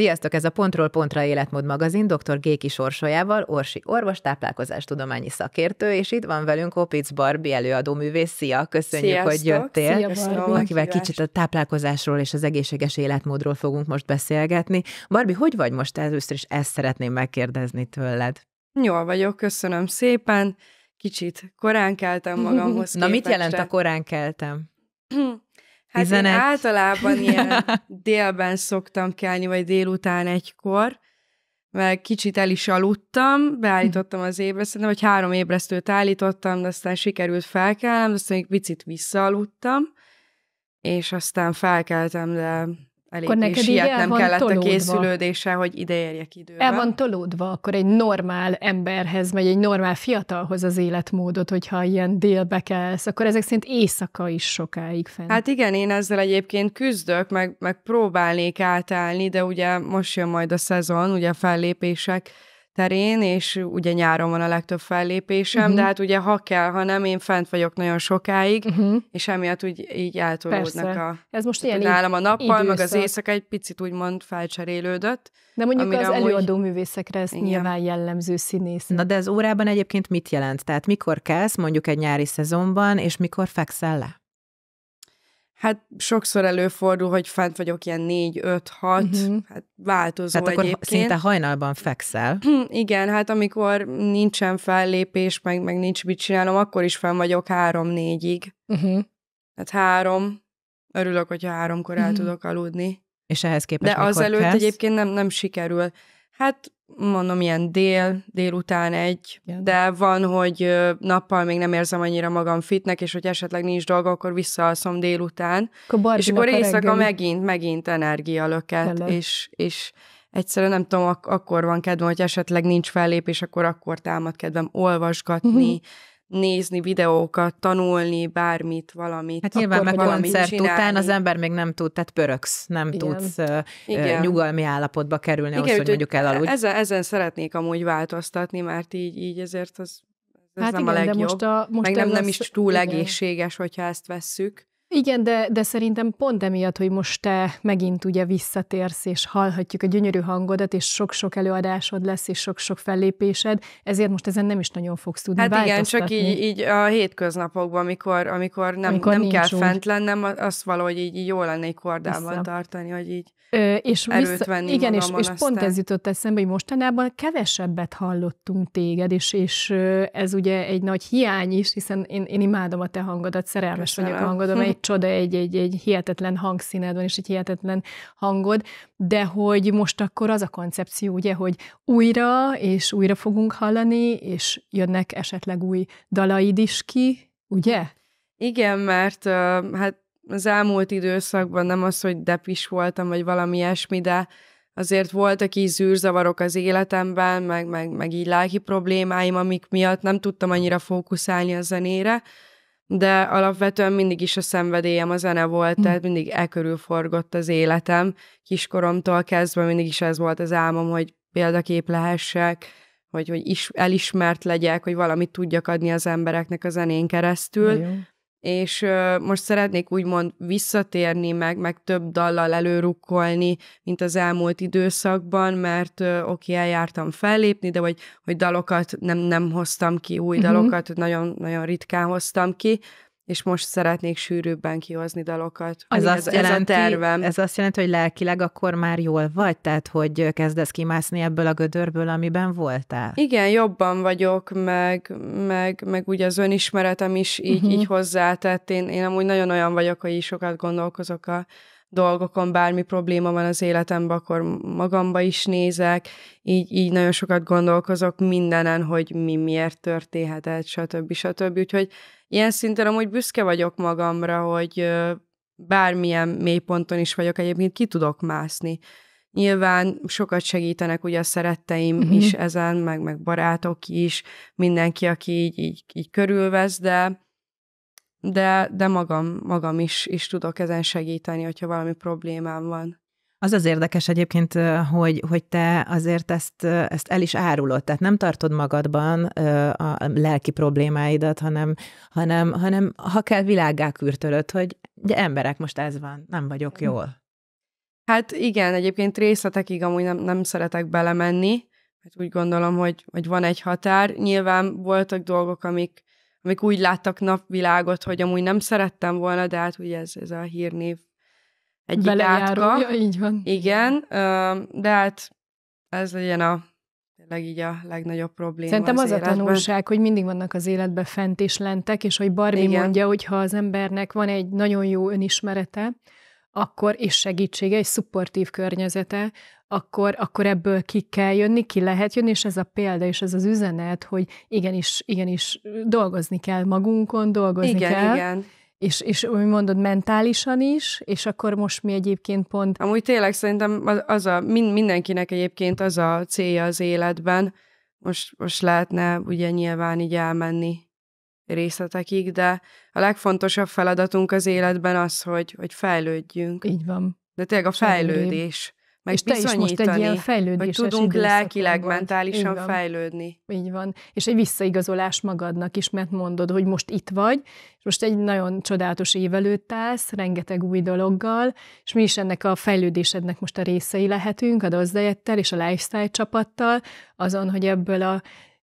Sziasztok, ez a Pontról Pontra Életmód magazin dr. Géki Orsolyával, Orsi orvos, táplálkozástudományi szakértő, és itt van velünk Opitz Barbi előadóművész. Szia, köszönjük, Sziasztok, hogy jöttél. Szia, akivel kicsit a táplálkozásról és az egészséges életmódról fogunk most beszélgetni. Barbi, hogy vagy most? Először is ezt szeretném megkérdezni tőled. Jól vagyok, köszönöm szépen. Kicsit korán keltem magamhoz. Na, mit jelent a korán keltem? Hát 11? Én általában ilyen délben szoktam kelni, vagy délután 1-kor, mert kicsit el is aludtam, beállítottam az ébresztőt, vagy 3 ébresztőt állítottam, de aztán sikerült felkelnem, de aztán még picit visszaaludtam, és aztán felkeltem, de elég sietnem kellett a készülődéssel, hogy ide érjek időben. El van tolódva akkor egy normál emberhez, vagy egy normál fiatalhoz az életmódot, hogyha ilyen délbe kelsz, akkor ezek szerint éjszaka is sokáig fent. Hát igen, én ezzel egyébként küzdök, meg próbálnék átállni, de ugye most jön majd a szezon, ugye a fellépések terén, és ugye nyáron van a legtöbb fellépésem, de hát ugye ha kell, ha nem, én fent vagyok nagyon sokáig, és emiatt úgy így eltolódnak a... Ez most ilyen nálam a nappal, meg az éjszaka egy picit úgymond felcserélődött. De mondjuk az előadó művészekre ez nyilván jellemző színész. Na de az órában egyébként mit jelent? Tehát mikor kelsz, mondjuk egy nyári szezonban, és mikor fekszel le? Hát sokszor előfordul, hogy fent vagyok ilyen 4-5-6, hát változó tehát akkor egyébként. Szinte hajnalban fekszel. Igen, hát amikor nincsen fellépés, meg nincs mit csinálom, akkor is fenn vagyok 3-4-ig. Hát 3, örülök, hogyha 3-kor el tudok aludni. És ehhez képest de azelőtt kezd? Egyébként nem sikerül. Hát mondom, ilyen délután 1, de van, hogy nappal még nem érzem annyira magam fitnek, és hogy esetleg nincs dolga, akkor visszaalszom délután. És akkor éjszaka megint energialöket, és egyszerűen nem tudom, akkor van kedvem, hogy esetleg nincs fellépés, akkor támad kedvem olvasgatni, nézni videókat, tanulni, bármit, valamit. Hát nyilván meg koncert után az ember még nem tud, tehát pöröksz, nem tudsz nyugalmi állapotba kerülni, ahhoz, hogy mondjuk elaludj. Ezen szeretnék amúgy változtatni, mert így ezért ez hát nem igen, a legjobb. De most meg nem is túl egészséges, hogyha ezt vesszük. Igen, de szerintem pont emiatt, hogy most te megint ugye visszatérsz, és hallhatjuk a gyönyörű hangodat, és sok-sok előadásod lesz, és sok-sok fellépésed, ezért most ezen nem is nagyon fogsz tudni változtatni. Igen, csak így a hétköznapokban, amikor nem kell fent lennem, azt valahogy így jól lenne egy kordában tartani, hogy így és erőt venni igen, magamon. És pont ez jutott eszembe, hogy mostanában kevesebbet hallottunk téged, és ez ugye egy nagy hiány is, hiszen én imádom a te hangodat, szerelmes vagyok a hangodom, egy csoda, egy hihetetlen hangszíned van, és egy hihetetlen hangod, de hogy most akkor az a koncepció, ugye, hogy újra és újra fogunk hallani, és jönnek esetleg új dalaid is ki, ugye? Igen, mert hát az elmúlt időszakban nem az, hogy depis voltam, vagy valami ilyesmi, de azért voltak így zűrzavarok az életemben, meg így lelki problémáim, amik miatt nem tudtam annyira fókuszálni a zenére, de alapvetően mindig is a szenvedélyem a zene volt, tehát mindig körül forgott az életem. Kiskoromtól kezdve mindig is ez volt az álmom, hogy példakép lehessek, hogy elismert legyek, hogy valamit tudjak adni az embereknek a zenén keresztül. És most szeretnék úgymond visszatérni, meg több dallal előrukkolni, mint az elmúlt időszakban, mert eljártam fellépni, de hogy dalokat nem hoztam ki, új dalokat, nagyon, nagyon ritkán hoztam ki, és most szeretnék sűrűbben kihozni dalokat. Ez a tervem. Ez azt jelenti, hogy lelkileg akkor már jól vagy? Tehát, hogy kezdesz kimászni ebből a gödörből, amiben voltál? Igen, jobban vagyok, meg ugye az önismeretem is így hozzátett. Én amúgy nagyon olyan vagyok, hogy így sokat gondolkozok a dolgokon, bármi probléma van az életemben, akkor magamba is nézek, így nagyon sokat gondolkozok mindenen, hogy miért történhetett, stb. Úgyhogy ilyen szinten amúgy büszke vagyok magamra, hogy bármilyen mélyponton is vagyok, egyébként ki tudok mászni. Nyilván sokat segítenek ugye a szeretteim is ezen, meg barátok is, mindenki, aki így körülvesz, de magam is tudok ezen segíteni, hogyha valami problémám van. Az az érdekes egyébként, hogy te azért ezt el is árulod, tehát nem tartod magadban a lelki problémáidat, hanem ha kell világgá kürtölöd, hogy ugye emberek, most ez van, nem vagyok jól. Hát igen, egyébként részletekig amúgy nem szeretek belemenni, mert úgy gondolom, hogy van egy határ. Nyilván voltak dolgok, amik úgy láttak napvilágot, hogy amúgy nem szerettem volna, de hát ugye ez a hírnév egyik átka. Így van. Igen, de hát ez legyen tényleg így a legnagyobb probléma. Szerintem az életben. A tanulság, hogy mindig vannak az életben fent és lentek, és hogy Barbie mondja, hogy ha az embernek van egy nagyon jó önismerete, akkor és segítsége, egy szupportív környezete, akkor ebből ki kell jönni, ki lehet jönni, és ez a példa, és ez az üzenet, hogy igenis dolgozni kell magunkon, dolgozni kell. Igen. És úgy mondod, mentálisan is, és akkor most mi egyébként pont... Amúgy tényleg szerintem mindenkinek egyébként az a célja az életben, most lehetne ugye nyilván így elmenni részletekig, de a legfontosabb feladatunk az életben az, hogy fejlődjünk. Így van. De tényleg a fejlődés. Meg és te is most egy ilyen fejlődéses hogy tudunk lelkileg, mentálisan fejlődni. Így van. És egy visszaigazolás magadnak is, mert mondod, hogy most itt vagy, és most egy nagyon csodálatos év előtt állsz, rengeteg új dologgal, és mi is ennek a fejlődésednek most a részei lehetünk, a Dozdajettel és a Lifestyle csapattal, azon, hogy ebből a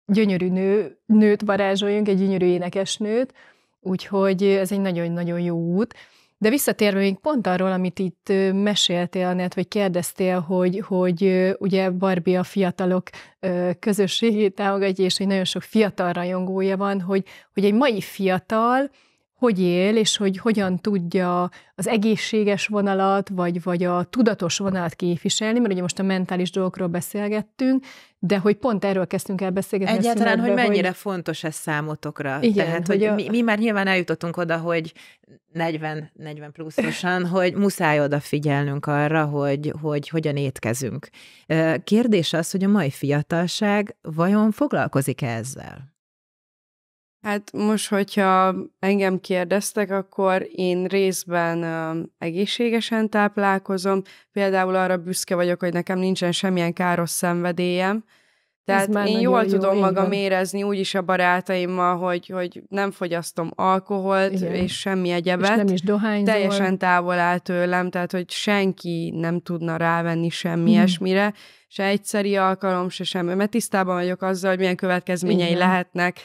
gyönyörű nőt varázsoljunk, egy gyönyörű énekesnőt, úgyhogy ez egy nagyon-nagyon jó út. De visszatérve még pont arról, amit itt meséltél, Anett, vagy kérdeztél, hogy ugye Barbie a fiatalok közösségét támogatja, és hogy nagyon sok fiatal rajongója van, hogy egy mai fiatal hogy él, és hogy hogyan tudja az egészséges vonalat, vagy a tudatos vonalat képviselni, mert ugye most a mentális dolgokról beszélgettünk, de hogy pont erről kezdtünk el beszélgetni. Egyáltalán, hogy mennyire fontos ez számotokra. Igen, tehát, hogy mi már nyilván eljutottunk oda, hogy 40 pluszosan, hogy muszáj odafigyelnünk arra, hogy hogyan étkezünk. Kérdés az, hogy a mai fiatalság vajon foglalkozik ezzel? Hát most, hogyha engem kérdeztek, akkor én részben egészségesen táplálkozom. Például arra büszke vagyok, hogy nekem nincsen semmilyen káros szenvedélyem. Tehát én jól tudom magam érezni úgyis a barátaimmal, hogy nem fogyasztom alkoholt, igen, és semmi egyebet. És nem is dohányzol. Teljesen távol áll tőlem, tehát hogy senki nem tudna rávenni semmi ilyesmire, se egyszeri alkalom, se semmi. Mert tisztában vagyok azzal, hogy milyen következményei lehetnek,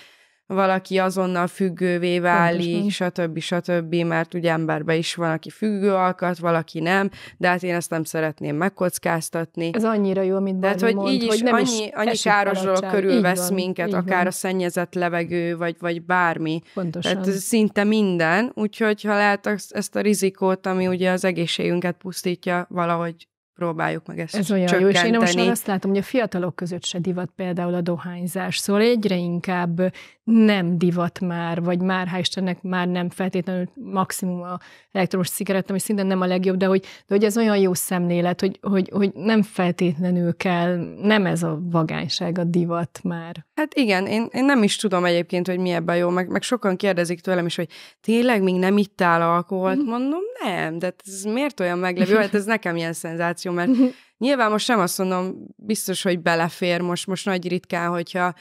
valaki azonnal függővé válik, stb., mert ugye emberben is van, aki függő alkat, valaki nem, de hát én ezt nem szeretném megkockáztatni. Ez annyira jó, amit Barbie mond, így is hogy nem annyi káros dolog körülvesz minket, akár a szennyezett levegő, vagy bármi. Pontosan. Tehát szinte minden, úgyhogy ha lehet ezt a rizikót, ami ugye az egészségünket pusztítja, valahogy próbáljuk meg ezt csökkenteni. Ez olyan jó, és én most azt látom, hogy a fiatalok között se divat például a dohányzás, szóval egyre inkább nem divat már, vagy már, hál' Istennek már nem feltétlenül maximum a elektromos cigaretta, ami szintén nem a legjobb, de hogy ez olyan jó szemlélet, hogy nem feltétlenül kell, nem ez a vagányság, a divat már. Hát igen, én nem is tudom egyébként, hogy mi ebben jó, meg sokan kérdezik tőlem is, hogy tényleg még nem ittál alkoholt? Mondom, nem, de ez miért olyan meglevő? Hát ez nekem ilyen szenzáció, mert nyilván most nem azt mondom, biztos, hogy belefér most nagy ritkán, hogyha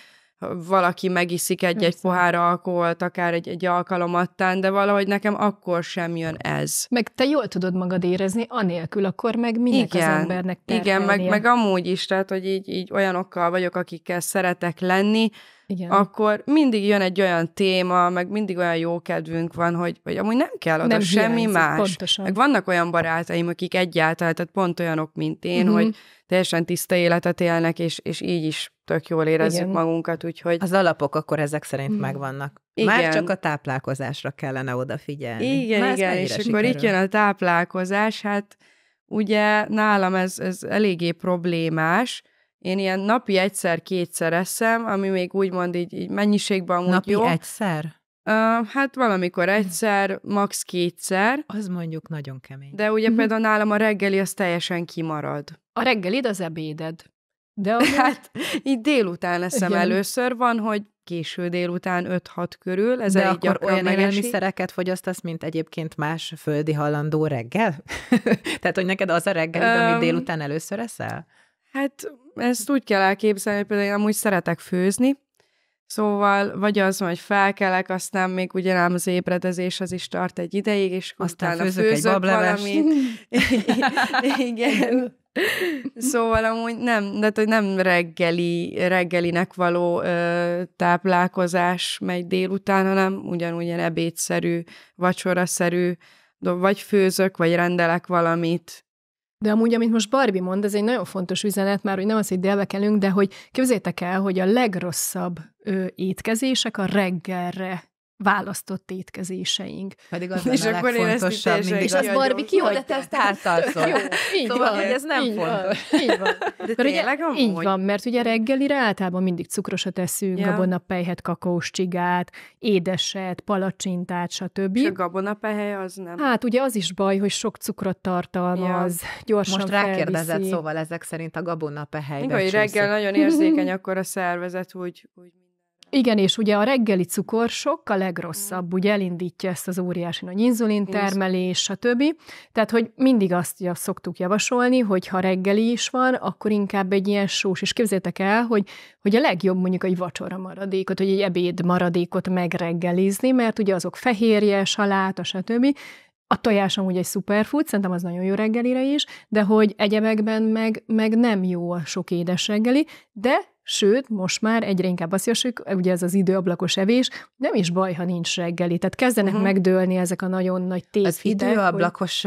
valaki megiszik egy pohár alkoholt, akár egy alkalomattán, de valahogy nekem akkor sem jön ez. Meg te jól tudod magad érezni, anélkül akkor meg minek az embernek terhelnie. Igen, meg amúgy is, tehát, hogy így olyanokkal vagyok, akikkel szeretek lenni, igen, akkor mindig jön egy olyan téma, meg mindig olyan jó kedvünk van, hogy amúgy nem kell oda nem semmi hiányzik, más. Pontosan. Meg vannak olyan barátaim, akik egyáltalán, tehát pont olyanok, mint én, hogy teljesen tiszta életet élnek, és így is tök jól érezzük magunkat, úgyhogy... Az alapok akkor ezek szerint megvannak. Igen. Már csak a táplálkozásra kellene odafigyelni. Igen, és akkor itt jön a táplálkozás, hát ugye nálam ez eléggé problémás. Én ilyen napi egyszer-kétszer eszem, ami még úgymond így mennyiségben amúgy napi jó. Napi egyszer? Hát valamikor egyszer, max. kétszer. Az mondjuk nagyon kemény. De ugye például nálam a reggeli az teljesen kimarad. A reggelid az ebéded. De hát így délután eszem először, van, hogy késő délután 5-6 körül. Ez de akkor olyan élelmiszereket fogyasztasz, mint egyébként más földi hallandó reggel? Tehát, hogy neked az a reggelid, amit délután először eszel? Hát ezt úgy kell elképzelni, hogy például én amúgy szeretek főzni, Szóval, vagy az, hogy felkelek, aztán még ugyanám az ébredezés, az is tart egy ideig, és aztán főzök valamit. Igen. Szóval amúgy nem, de hogy nem reggelinek való táplálkozás megy délután, hanem ugyanúgy ilyen ebédszerű, vacsoraszerű, vagy főzök, vagy rendelek valamit. De amúgy, amit most Barbie mond, ez egy nagyon fontos üzenet, már hogy nem az, hogy délbe kelünk, de hogy képzeljétek el, hogy a legrosszabb étkezések a reggelre választott étkezéseink. Pedig az és a legfontosabb. És az Barbie ki, hogy te ezt ártalszol. Jó, így szóval, van. hogy ez nem így fontos. Van, így van. De tényleg amúgy? Így van, mert ugye reggelire általában mindig cukrosat eszünk, gabonapelyhet, kakaós csigát, édeset, palacsintát, stb. És a gabonapelyhely az nem. Hát ugye az is baj, hogy sok cukrot tartalmaz, gyorsan most felviszi. rákérdezett, szóval ezek szerint a gabonapehelybe hogy reggel nagyon érzékeny akkor a szervezet, úgy igen, és ugye a reggeli cukorsok a legrosszabb, ugye elindítja ezt az óriási nagy inzulintermelés, stb. Tehát, hogy mindig azt szoktuk javasolni, hogy ha reggeli is van, akkor inkább egy ilyen sós, és képzeljétek el, hogy a legjobb mondjuk egy vacsora maradékot, vagy egy ebéd maradékot megreggelizni, mert ugye azok fehérje, saláta, stb. A tojás amúgy egy superfood, szerintem az nagyon jó reggelire is, de hogy egyebekben meg nem jó a sok édes reggeli, de sőt, most már egyre inkább azt javasoljuk, ugye ez az időablakos evés, nem is baj, ha nincs reggeli. Tehát kezdenek megdőlni ezek a nagyon nagy tévhitek. Az időablakos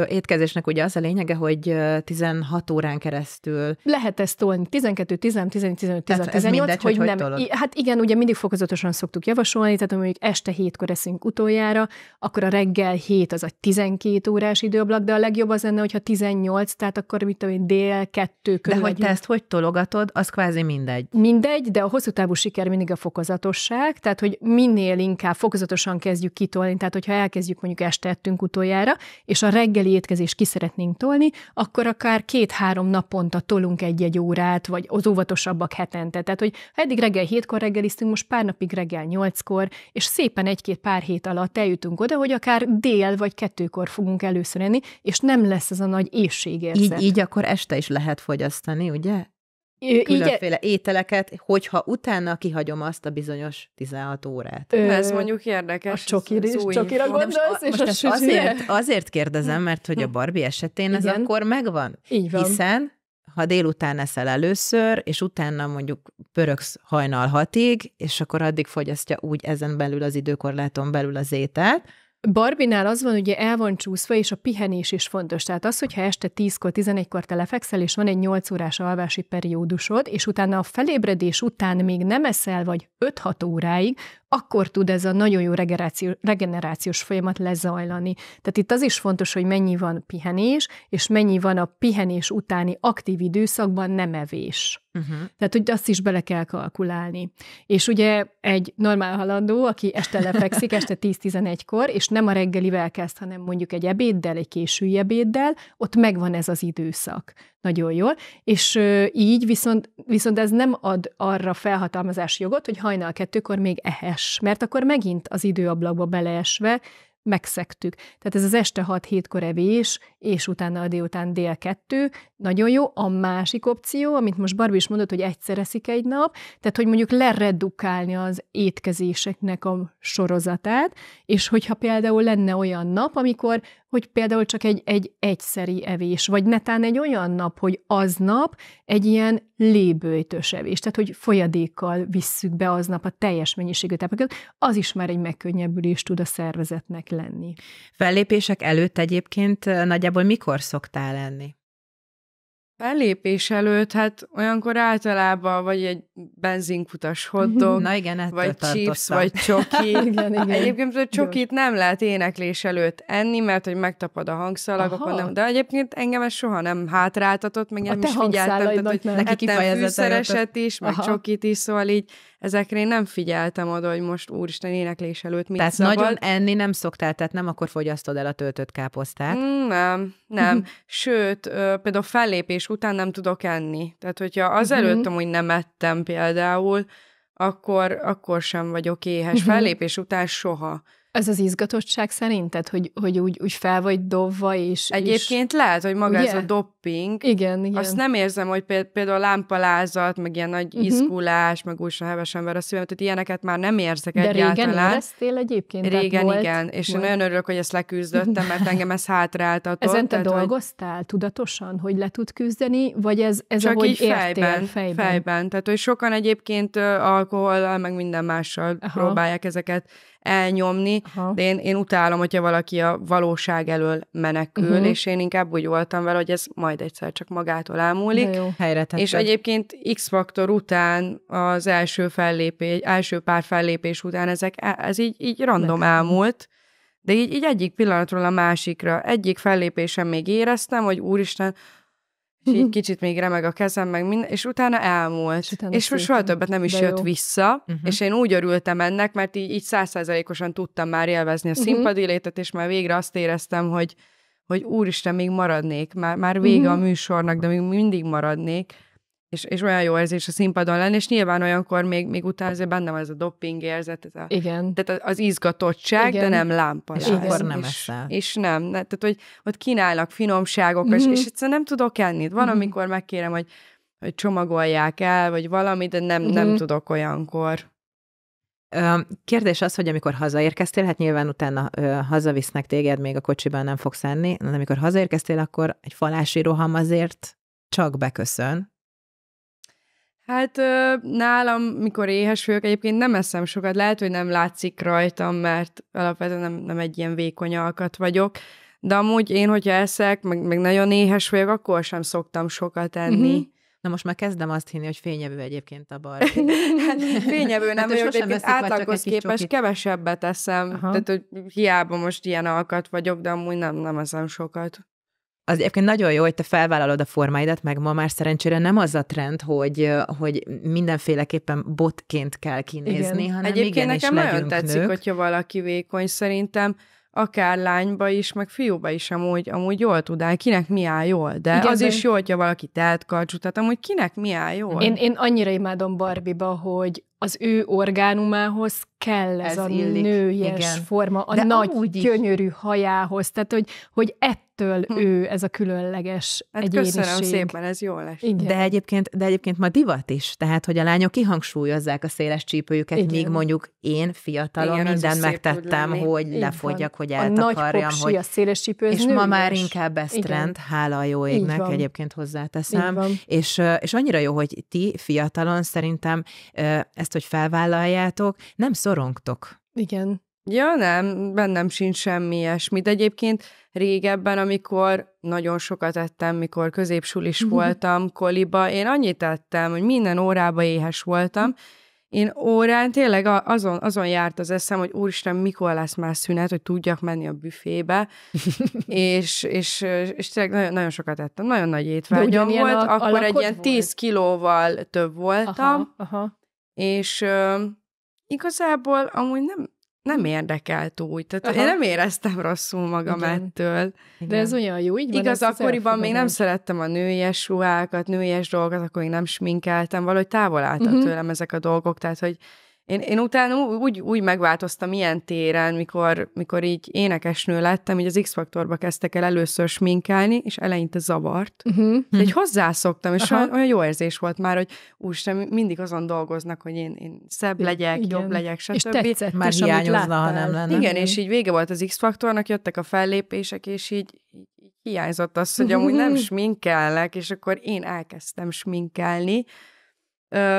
étkezésnek ugye az a lényege, hogy 16 órán keresztül. Lehet ezt tolni, 12, 11, 15, 18, mindegy, hogy nem. Tolod? Hát igen, ugye mindig fokozatosan szoktuk javasolni, tehát mondjuk este 7-kor eszünk utoljára, akkor a reggel 7 az a 12 órás időablak, de a legjobb az lenne, hogyha 18, tehát akkor mit tudom én, dél 2 körül. De hogy te ezt hogy tologatod, az kvázi mindegy. Mindegy, de a hosszú távú siker mindig a fokozatosság, tehát hogy minél inkább fokozatosan kezdjük kitolni, tehát hogyha elkezdjük mondjuk este ettünk utoljára, és a reggeli étkezést ki szeretnénk tolni, akkor akár 2-3 naponta tolunk egy-egy órát, vagy az óvatosabbak hetente. Tehát, hogy ha eddig reggel 7-kor reggeliztünk, most pár napig reggel 8-kor, és szépen egy-két pár hét alatt eljutunk oda, hogy akár dél vagy 2-kor fogunk először enni, és nem lesz ez a nagy éhségérzet. Így akkor este is lehet fogyasztani, ugye? Különféle ételeket, hogyha utána kihagyom azt a bizonyos 16 órát. Ez mondjuk érdekes. A csokira gondolsz? Most azért kérdezem, mert hogy a Barbie esetén ez akkor megvan. Így van. Hiszen ha délután eszel először, és utána mondjuk pörögsz hajnal 6-ig, és akkor addig fogyasztja úgy ezen belül az időkorláton belül az ételt. Barbinál az van, ugye el van csúszva, és a pihenés is fontos. Tehát az, hogyha este 10-kor, 11-kor te lefekszel, és van egy 8 órás alvási periódusod, és utána a felébredés után még nem eszel, vagy 5-6 óráig, akkor tud ez a nagyon jó regenerációs folyamat lezajlani. Tehát itt az is fontos, hogy mennyi van pihenés, és mennyi van a pihenés utáni aktív időszakban nem evés. Tehát, hogy azt is bele kell kalkulálni. És ugye egy normál halandó, aki este lefekszik, este 10-11-kor, és nem a reggelivel kezd, hanem mondjuk egy ebéddel, egy késői ebéddel, ott megvan ez az időszak. Nagyon jól. És így viszont ez nem ad arra felhatalmazási jogot, hogy hajnal 2-kor még ehess, mert akkor megint az időablakba beleesve megszegtük. Tehát ez az este 6-7-kor evés, és utána a délután dél 2, nagyon jó. A másik opció, amit most Barbie is mondott, hogy egyszer eszik egy nap, tehát hogy mondjuk leredukálni az étkezéseknek a sorozatát, és hogyha például lenne olyan nap, amikor, hogy például csak egy egyszeri evés, vagy netán egy olyan nap, hogy aznap egy ilyen lébőjtös evés, tehát hogy folyadékkal visszük be aznap a teljes mennyiségű táplálékot, az is már egy megkönnyebbülés tud a szervezetnek lenni. Fellépések előtt egyébként nagyjából mikor szoktál enni? Fellépés előtt, hát olyankor általában vagy egy benzinkutas hotdog, na igen, vagy chips, vagy csoki. igen. Egyébként a csokit nem lehet éneklés előtt enni, mert hogy megtapad a hangszalag, akkor nem. De egyébként engem ez soha nem hátráltatott, meg nem is figyeltem. Neki kifejezetten fűszereset is, meg csokit is, szóval így ezekre én nem figyeltem oda, hogy most úristen éneklés előtt mit tehát szabad. nagyon enni nem szoktál, tehát nem akkor fogyasztod el a töltött káposztát? Nem. Sőt, például fellépés után nem tudok enni. Tehát, hogyha azelőtt amúgy nem ettem például, akkor sem vagyok éhes. Fellépés után soha. Ez az izgatottság szerinted, hogy úgy fel vagy dobva, és... Egyébként lehet, hogy maga ez a dopping. Igen. Azt nem érzem, hogy például lámpalázat, meg ilyen nagy izgulás, meg újra hevesen ver a szívem, tehát ilyeneket már nem érzek egyáltalán. De régen éreztél egyébként? Régen, igen. És én nagyon örülök, hogy ezt leküzdöttem, mert engem ez hátráltatott. Ezen te dolgoztál tudatosan, hogy le tud küzdeni, vagy ez csak ahogy így fejben. Tehát, hogy sokan egyébként alkohollal, meg minden mással próbálják ezeket elnyomni, de én utálom, hogyha valaki a valóság elől menekül, és én inkább úgy voltam vele, hogy ez majd egyszer csak magától elmúlik. És egyébként X-faktor után, az első pár fellépés után ez így random elmúlt, de így egyik pillanatról a másikra, egyik fellépésen még éreztem, hogy úristen, és így kicsit még remeg a kezem, meg minden, és utána elmúlt. És most soha többet nem is jött vissza, és én úgy örültem ennek, mert így 100%-osan tudtam már élvezni a színpadi létet, és már végre azt éreztem, hogy úristen, még maradnék, már vége a műsornak, de még mindig maradnék, és olyan jó érzés a színpadon lenni, és nyilván olyankor még utána azért bennem ez a dopping érzet, tehát az izgatottság, de nem lámpaláz. És akkor nem eszel. És nem, tehát hogy ott kínálnak finomságok, és egyszerűen nem tudok enni. Van, amikor megkérem, hogy csomagolják el, vagy valami, de nem tudok olyankor. Kérdés az, hogy amikor hazaérkeztél, hát nyilván utána hazavisznek téged, még a kocsiban nem fogsz enni, de amikor hazaérkeztél, akkor egy falási roham azért csak beköszön. Hát nálam, mikor éhes vagyok, egyébként nem eszem sokat. Lehet, hogy nem látszik rajtam, mert alapvetően nem egy ilyen vékony alkat vagyok, de amúgy én, hogyha eszek, meg nagyon éhes vagyok, akkor sem szoktam sokat enni. Na most már kezdem azt hinni, hogy fényevő egyébként a Barbie. Hát fényevő nem vagyok, egyébként átlaghoz képest kevesebbet eszem. Tehát, hogy hiába most ilyen alkat vagyok, de amúgy nem eszem sokat. Az egyébként nagyon jó, hogy te felvállalod a formáidat, meg ma már szerencsére nem az a trend, hogy mindenféleképpen botként kell kinézni, hanem egyébként igenis nekem legyünk nagyon tetszik, nők. hogyha valaki vékony, szerintem akár lányba is, meg fiúba is amúgy jól tud áll, kinek mi áll jól, de igen, az is jó, hogyha valaki telt karcsú, tehát amúgy kinek mi áll jól. Én annyira imádom Barbie-ba, hogy az ő orgánumához kell ez a illik. Nőies forma, a de nagy, gyönyörű hajához, tehát hogy ettől ő ez a különleges egyéniség. Köszönöm szépen, ez jól lesz. De egyébként ma divat is, tehát hogy a lányok kihangsúlyozzák a széles csípőjüket, míg mondjuk én fiatalon mindent megtettem, hogy lefogyjak, hogy eltakarjam. A nagy a széles csípő, és ma már inkább ez trend, hála a jó égnek, egyébként hozzáteszem. És annyira jó, hogy ti fiatalon szerintem ezt, hogy felvállaljátok, nem szorongtok. Igen. Ja, nem, bennem sincs semmi ilyesmi. De egyébként régebben, amikor nagyon sokat ettem, mikor középsulis voltam, koliba, én annyit ettem, hogy minden órába éhes voltam. Én órán tényleg azon járt az eszem, hogy úristen, mikor lesz már szünet, hogy tudjak menni a büfébe, és tényleg nagyon, nagyon sokat ettem. Nagyon nagy étvágyam volt, akkor egy ilyen 10 kilóval több voltam, és igazából amúgy nem érdekelt úgy. Tehát én nem éreztem rosszul magam ettől. De ez olyan jó, így van. Igaz, akkoriban még nem szerettem a nőies ruhákat, nőies dolgokat, akkor még nem sminkeltem, valahogy távol álltak tőlem ezek a dolgok, tehát hogy én utána úgy megváltoztam ilyen téren, mikor így énekesnő lettem, így az X-faktorba kezdtek el először sminkelni, és eleinte zavart. De így hozzászoktam, és olyan jó érzés volt már, hogy úristen, mindig azon dolgoznak, hogy én szebb legyek, jobb legyek, stb. És tetszett, már hiányozna, ha nem lenne. Igen, és így vége volt az X-faktornak, jöttek a fellépések, és így hiányzott az, hogy amúgy nem sminkelnek, és akkor én elkezdtem sminkelni.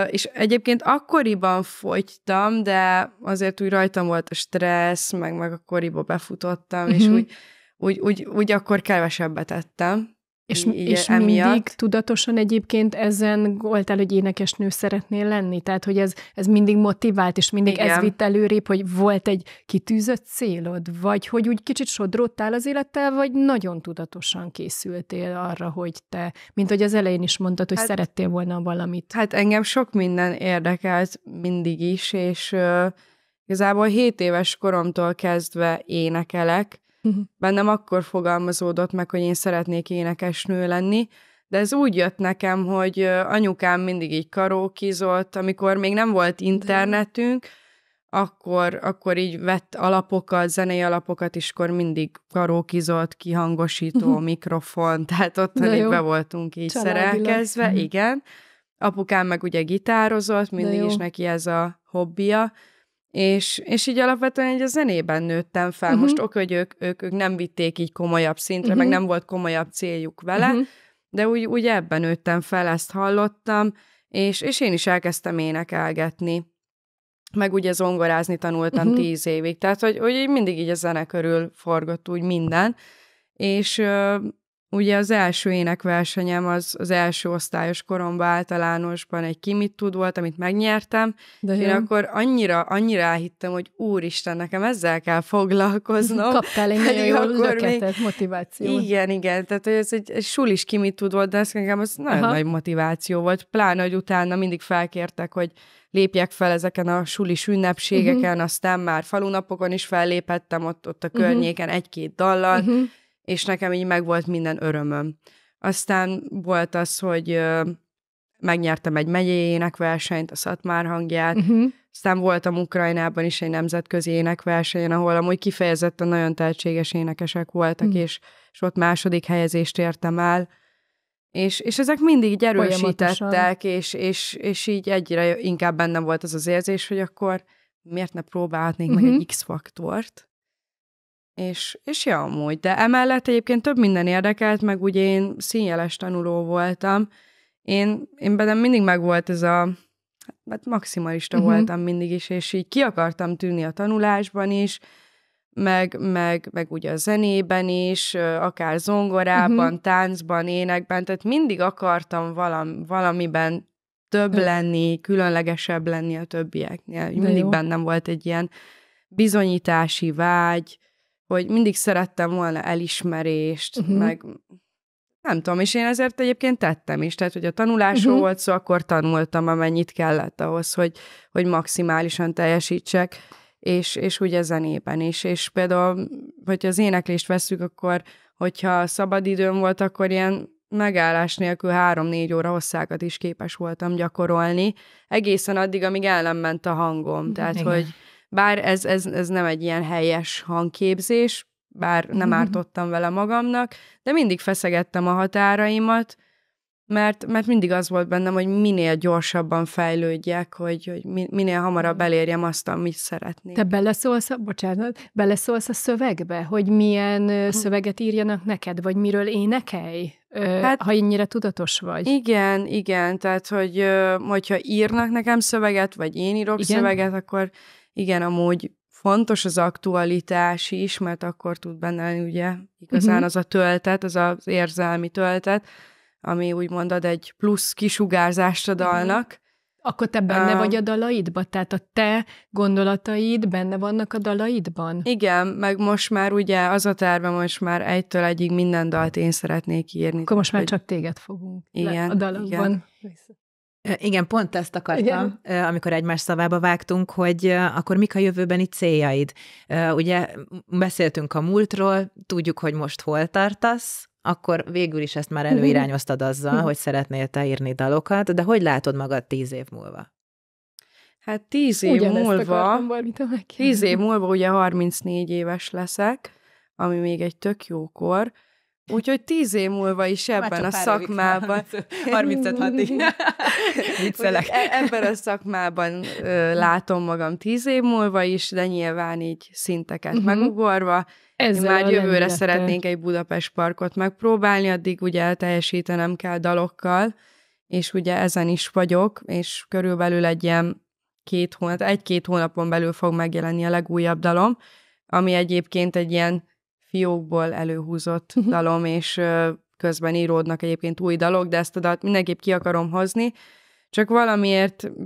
És egyébként akkoriban fogytam, de azért úgy rajtam volt a stressz, meg akkoriban befutottam, és úgy akkor kevesebbet ettem. És mindig tudatosan egyébként ezen voltál, hogy énekesnő szeretnél lenni? Tehát, hogy ez mindig motivált, és mindig ez vitt előrébb, hogy volt egy kitűzött célod? Vagy hogy úgy kicsit sodródtál az élettel, vagy nagyon tudatosan készültél arra, hogy te, mint hogy az elején is mondtad, hogy szerettél volna valamit? Hát engem sok minden érdekelt mindig is, és igazából 7 éves koromtól kezdve énekelek. Bennem akkor fogalmazódott meg, hogy én szeretnék énekesnő lenni, de ez úgy jött nekem, hogy anyukám mindig így karókizott, amikor még nem volt internetünk, akkor így vett alapokat, zenei alapokat, és akkor mindig karókizott, kihangosító, mikrofon, tehát ott így be voltunk így szerelkezve, igen. Apukám meg ugye gitározott, mindig is neki ez a hobbija, és így alapvetően így a zenében nőttem fel. Most hogy ők nem vitték így komolyabb szintre, meg nem volt komolyabb céljuk vele, de úgy ebben nőttem fel, ezt hallottam, és én is elkezdtem énekelgetni. Meg ugye zongorázni tanultam 10 évig, tehát hogy mindig így a zene körül forgott úgy minden, és ugye az első énekversenyem az első osztályos koromban általánosban egy Ki mit tud volt, amit megnyertem, és én akkor annyira elhittem, hogy úristen, nekem ezzel kell foglalkoznom. Kaptál egy nagyon jó löketet, motivációt. Igen, tehát ez egy sulis Ki mit tud volt, de ez nekem az nagyon nagy motiváció volt, pláne, hogy utána mindig felkértek, hogy lépjek fel ezeken a sulis ünnepségeken, aztán már falunapokon is fellépettem ott a környéken 1-2 dallal, és nekem így meg volt minden örömöm. Aztán volt az, hogy megnyertem egy megyei énekversenyt, a Szatmár hangját, aztán voltam Ukrajnában is egy nemzetközi énekversenyen, ahol amúgy kifejezetten nagyon tehetséges énekesek voltak, és ott 2. helyezést értem el, és ezek mindig így erősítettek, és így egyre inkább bennem volt az érzés, hogy akkor miért ne próbálhatnék meg egy X-faktort. És ja, amúgy. De emellett egyébként több minden érdekelt, meg ugye én színjeles tanuló voltam. Én bennem mindig megvolt ez hát maximalista voltam mindig is, és így ki akartam tűnni a tanulásban is, meg ugye a zenében is, akár zongorában, táncban, énekben, tehát mindig akartam valamiben több lenni, különlegesebb lenni a többieknél. Mindig bennem volt egy ilyen bizonyítási vágy, hogy mindig szerettem volna elismerést, meg nem tudom, és én ezért egyébként tettem is, tehát, hogy a tanulásról volt szó, akkor tanultam, amennyit kellett ahhoz, hogy maximálisan teljesítsek, és ugye zenében is, és például, hogyha az éneklést vesszük, akkor, hogyha szabadidőm volt, akkor ilyen megállás nélkül 3-4 óra hosszákat is képes voltam gyakorolni, egészen addig, amíg el nem ment a hangom, tehát, hogy bár ez nem egy ilyen helyes hangképzés, bár nem ártottam vele magamnak, de mindig feszegettem a határaimat, mert mindig az volt bennem, hogy minél gyorsabban fejlődjek, hogy minél hamarabb elérjem azt, amit szeretnék. Te beleszólsz a szövegbe, hogy milyen szöveget írjanak neked, vagy miről énekelj, ha ennyire tudatos vagy? Igen, tehát hogyha írnak nekem szöveget, vagy én írok szöveget, akkor igen, amúgy fontos az aktualitás is, mert akkor tud benne lenni ugye igazán az a töltet, az az érzelmi töltet, ami úgymond ad egy plusz kisugárzást a dalnak. Akkor te benne vagy a dalaidban? Tehát a te gondolataid benne vannak a dalaidban? Igen, meg most már ugye az a tervem, most már 1-től 1-ig minden dalt én szeretnék írni. Akkor most már csak téged fogunk a dalokban. Igen, pont ezt akartam, amikor egymás szavába vágtunk, hogy akkor mik a jövőbeni céljaid. Ugye beszéltünk a múltról, tudjuk, hogy most hol tartasz, akkor végül is ezt már előirányoztad azzal, hogy szeretnél te írni dalokat, de hogy látod magad 10 év múlva? Hát 10 év múlva ugye 34 éves leszek, ami még egy tök jó kor, úgyhogy 10 év múlva is ebben a szakmában... 35-6-ig. Ebben a szakmában látom magam 10 év múlva is, de nyilván így szinteket megugorva. Már jövőre szeretnénk egy Budapest Parkot megpróbálni, addig ugye teljesítenem kell dalokkal, és ugye ezen is vagyok, és körülbelül egy ilyen 1-2 hónapon belül fog megjelenni a legújabb dalom, ami egyébként egy ilyen fiókból előhúzott dalom, és közben íródnak egyébként új dalok, de ezt a dalt mindenképp ki akarom hozni, csak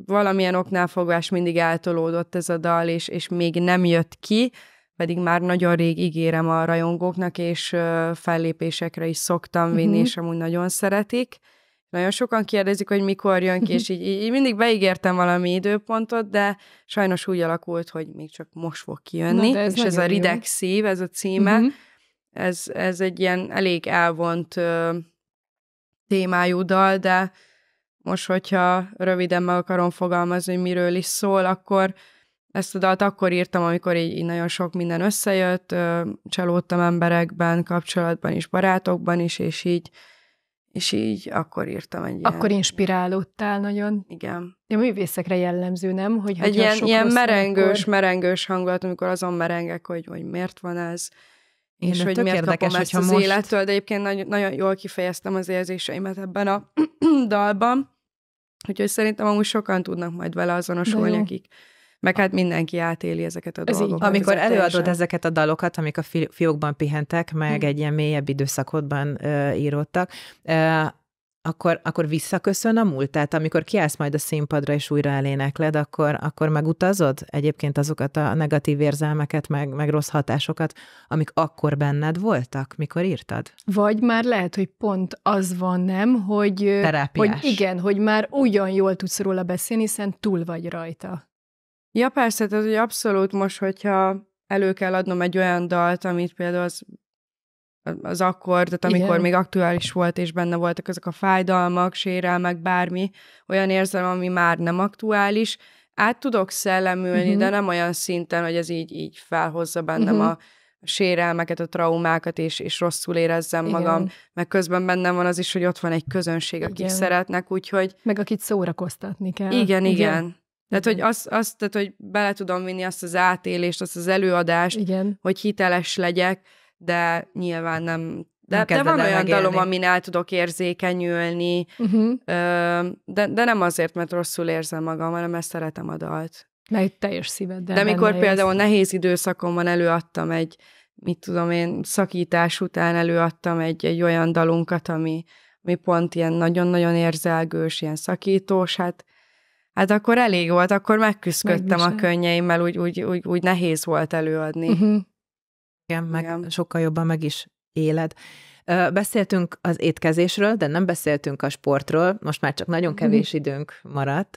valamilyen oknál fogvás mindig eltolódott ez a dal, és még nem jött ki, pedig már nagyon rég ígérem a rajongóknak, és fellépésekre is szoktam vinni, és amúgy nagyon szeretik. Nagyon sokan kérdezik, hogy mikor jön ki, és így mindig beígértem valami időpontot, de sajnos úgy alakult, hogy még csak most fog kijönni, és ez a Rideg szív, ez a címe, ez egy ilyen elég elvont témájú dal, de most, hogyha röviden meg akarom fogalmazni, hogy miről is szól, akkor Ezt a dalt akkor írtam, amikor így nagyon sok minden összejött, csalódtam emberekben, kapcsolatban is, barátokban is, és így akkor írtam egy ilyen... Akkor inspirálódtál nagyon. Igen. A művészekre jellemző, nem? Hogy egy ilyen merengős hangulat, amikor azon merengek, hogy miért van ez, és hogy miért kapom ezt az élettől, de egyébként nagyon jól kifejeztem az érzéseimet ebben a dalban, úgyhogy szerintem amúgy sokan tudnak majd vele azonosulni, akik meg hát mindenki átéli ezeket a dolgokat. Amikor előadod ezeket a dalokat, amik a fiókban pihentek, meg egy ilyen mélyebb időszakodban íródtak, akkor visszaköszön a múlt? Tehát amikor kiállsz majd a színpadra és újra elénekled, akkor megutazod egyébként azokat a negatív érzelmeket, meg rossz hatásokat, amik akkor benned voltak, mikor írtad? Vagy már lehet, hogy pont az van, nem? Hogy igen, hogy már ugyan jól tudsz róla beszélni, hiszen túl vagy rajta. Ja, persze, tehát hogy abszolút most, hogyha elő kell adnom egy olyan dalt, amit például az akkor, tehát amikor még aktuális volt, és benne voltak ezek a fájdalmak, sérelmek, bármi, olyan érzelem, ami már nem aktuális, át tudok szellemülni, de nem olyan szinten, hogy ez így felhozza bennem a sérelmeket, a traumákat, és rosszul érezzem magam, meg közben bennem van az is, hogy ott van egy közönség, akik szeretnek, úgyhogy... Meg akit szórakoztatni kell. Igen. Tehát, hogy tehát, hogy bele tudom vinni azt az átélést, azt az előadást, hogy hiteles legyek, de nyilván nem. De van olyan dalom, amin el tudok érzékenyülni, de nem azért, mert rosszul érzem magam, hanem mert szeretem a dalt. Mert teljes szíveddel. De mikor például nehéz időszakomban előadtam szakítás után előadtam egy olyan dalunkat, ami pont ilyen nagyon-nagyon érzelgős, ilyen szakítós, hát akkor elég volt, akkor megküzdöttem a könnyeimmel, úgy nehéz volt előadni. Igen, sokkal jobban meg is éled. Beszéltünk az étkezésről, de nem beszéltünk a sportról, most már csak nagyon kevés időnk maradt,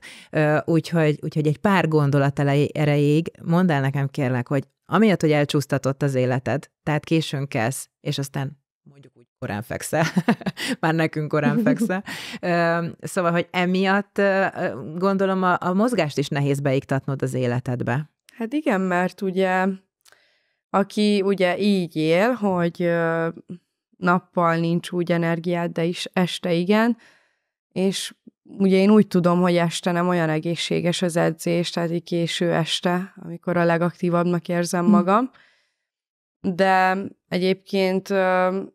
úgyhogy egy pár gondolat erejéig mondd el nekem kérlek, hogy amiatt, hogy elcsúsztatott az életed, tehát későn kelsz, és aztán mondjuk úgy korán fekszel, már nekünk korán fekszel. Szóval, hogy emiatt gondolom a mozgást is nehéz beiktatnod az életedbe. Hát igen, mert ugye aki ugye így él, hogy nappal nincs úgy energiád, de is este igen, és ugye én úgy tudom, hogy este nem olyan egészséges az edzés, tehát így késő este, amikor a legaktívabbnak érzem magam, de egyébként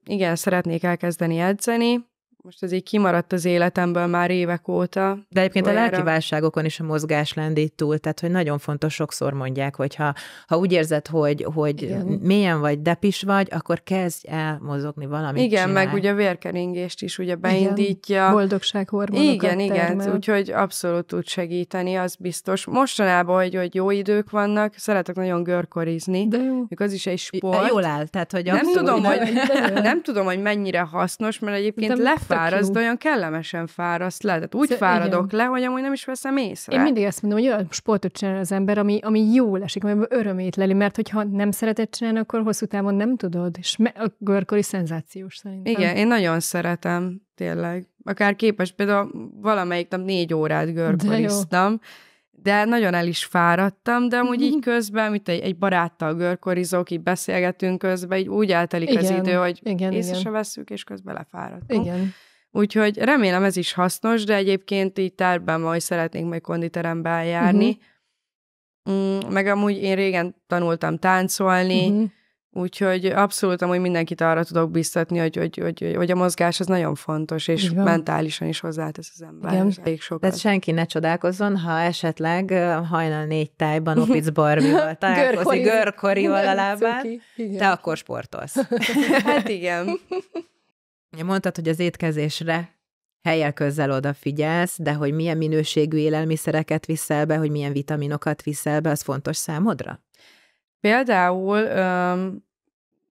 igen, szeretnék elkezdeni edzeni, most ez így kimaradt az életemből már évek óta. De egyébként a lelki válságokon is a mozgás lendít túl, tehát hogy nagyon fontos, sokszor mondják, hogy ha úgy érzed, hogy mélyen vagy, depis vagy, akkor kezdj el mozogni valamit. Igen, csinálj. meg ugye a vérkeringést is ugye beindítja. Boldogsághormonokat Igen, úgyhogy abszolút tud segíteni, az biztos. Mostanában, hogy jó idők vannak, szeretek nagyon görkorizni. De jó. Az is egy sport. Jól áll, tehát hogy nem tudom, hogy mennyire hasznos, mert egyébként fáraszt, de olyan kellemesen fáraszt le. Tehát úgy fáradok le, hogy amúgy nem is veszem észre. Én mindig azt mondom, hogy olyan sportot csinál az ember, ami jól esik, amiből örömét leli, mert hogyha nem szereted csinálni, akkor hosszú távon nem tudod. És a görkori szenzációs szerintem. Igen, én nagyon szeretem, tényleg. Akár képes, például valamelyik nap 4 órát görkoriztam, de nagyon el is fáradtam, de amúgy így közben, mint egy baráttal görkorizok, így beszélgetünk közben, így úgy eltelik az idő, hogy észre se vesszük, és közben lefáradtunk. Igen. Úgyhogy remélem ez is hasznos, de egyébként így tervben majd szeretnénk majd konditerembe eljárni. Meg amúgy én régen tanultam táncolni, úgyhogy abszolút amúgy mindenkit arra tudok biztatni, hogy a mozgás az nagyon fontos, és mentálisan is hozzátesz az ember. Elég sokat. Tehát senki ne csodálkozzon, ha esetleg hajnal 4 tájban Opic Barbival találkozik, görkorival a lábán, te akkor sportolsz. Hát igen. Mondtad, hogy az étkezésre helyel közzel odafigyelsz, de hogy milyen minőségű élelmiszereket viszel be, hogy milyen vitaminokat viszel be, az fontos számodra? Például,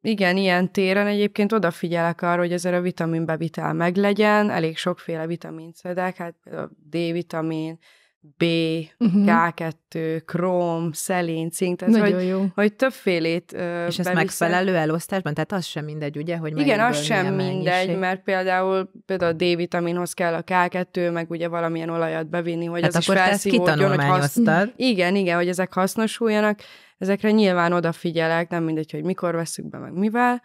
igen, ilyen téren egyébként odafigyelek arra, hogy ezzel a vitaminbevitel meglegyen, elég sokféle vitamint szedek, hát például D-vitamin, B, K2, króm, szelén, cink, tehát hogy többfélét és ez megfelelő elosztásban? Tehát az sem mindegy, ugye, hogy igen, az sem mindegy, mert például a D-vitaminhoz kell a K2, meg ugye valamilyen olajat bevinni, hogy hát az is felszívódjon, hogy igen, hogy ezek hasznosuljanak. Ezekre nyilván odafigyelek, nem mindegy, hogy mikor veszük be, meg mivel.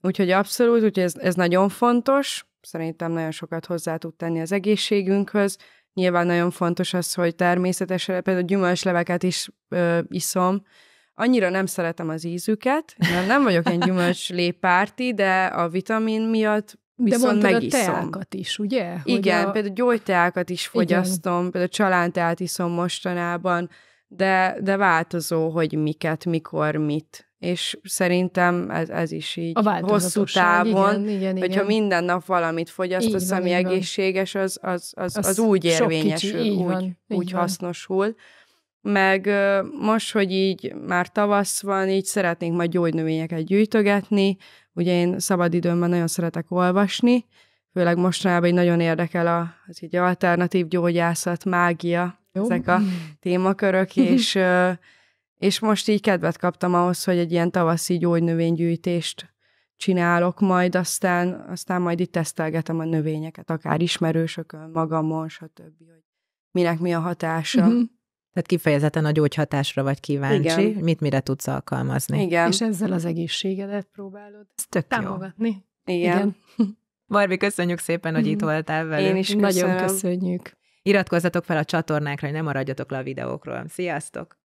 Úgyhogy abszolút, úgyhogy ez nagyon fontos. Szerintem nagyon sokat hozzá tud tenni az egészségünkhöz. Nyilván nagyon fontos az, hogy természetesen például gyümölcsleveket is iszom. Annyira nem szeretem az ízüket, mert nem vagyok egy gyümölcslé-párti, de a vitamin miatt viszont megiszom. De mondtad a teákat is, ugye? Igen, például gyógyteákat is fogyasztom, igen. Például csalánteát iszom mostanában, de változó, hogy miket, mikor, mit. És szerintem ez is így hosszú távon, igen. Hogyha minden nap valamit fogyasztasz, ami egészséges, az úgy érvényesül, úgy hasznosul. Meg most, hogy így már tavasz van, így szeretnénk majd gyógynövényeket gyűjtögetni. Ugye én szabadidőmben nagyon szeretek olvasni, főleg mostanában így nagyon érdekel az így alternatív gyógyászat, mágia, ezek a témakörök, és most így kedvet kaptam ahhoz, hogy egy ilyen tavaszi gyógynövénygyűjtést csinálok majd, aztán majd itt tesztelgetem a növényeket, akár ismerősökön, magamon, stb., hogy minek mi a hatása. Tehát kifejezetten a gyógyhatásra vagy kíváncsi, igen. Mire tudsz alkalmazni. Igen. És ezzel az egészségedet próbálod támogatni. Igen. Barbi, köszönjük szépen, hogy itt voltál velünk. Én is köszönöm. Nagyon köszönjük. Iratkozzatok fel a csatornákra, hogy ne maradjatok le a videókról. Sziasztok!